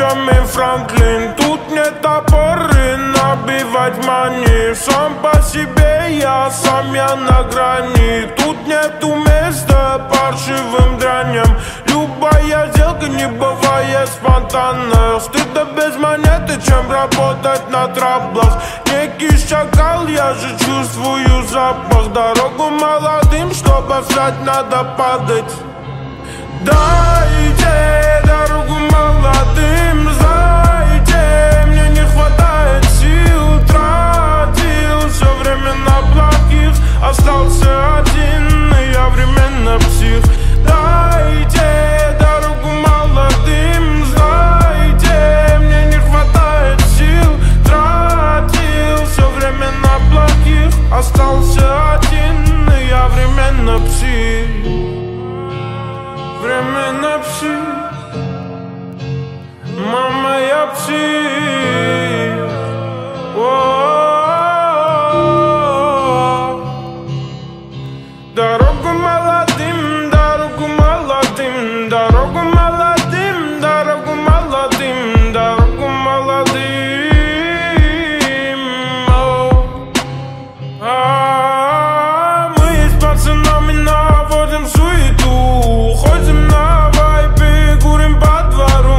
Бенджамин Франклин. Тут нет опоры набивать мани. Сам по себе я на грани. Тут нету места паршивым дряням. Любая сделка не бывает спонтанно. Стыда без монеты, чем работать на траблах. Некий шакал, я же чувствую запах. Дорогу молодым, чтобы встать, надо падать. Дайте дорогу молодым, знаете, мне не хватает сил. Тратил все время на плохих, остался один, и я временно псих. Дайте дорогу молодым, знаете, мне не хватает сил. Тратил все время на плохих, остался один, и я временно псих. Временно псих, мама, я псих. Дорогу молодым, дорогу молодым, дорогу молодым, дорогу молодым, дорогу молодым. Мы с пацанами наводим суету, ходим на вайпе, курим по двору.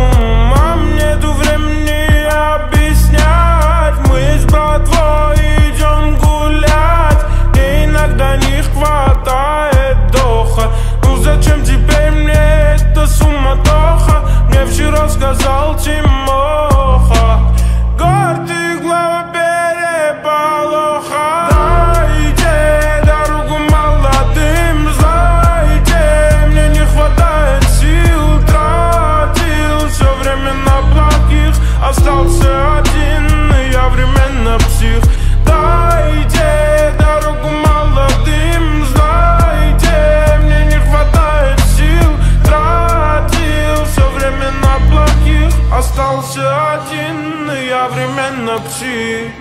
Мам, нету времени объяснять. Мы с братвой идем гулять, и иногда не хватает доха. Ну зачем теперь мне эта суматоха? Мне вчера сказал Тимоха, гордый глава переполоха. Дайте дорогу молодым, знаете, мне не хватает сил. Тратил все время на плохих, остался один, и я временно псих. Дайте дорогу молодым, знаете, мне не хватает сил. Тратил все время на плохих, остался один, и я временно псих.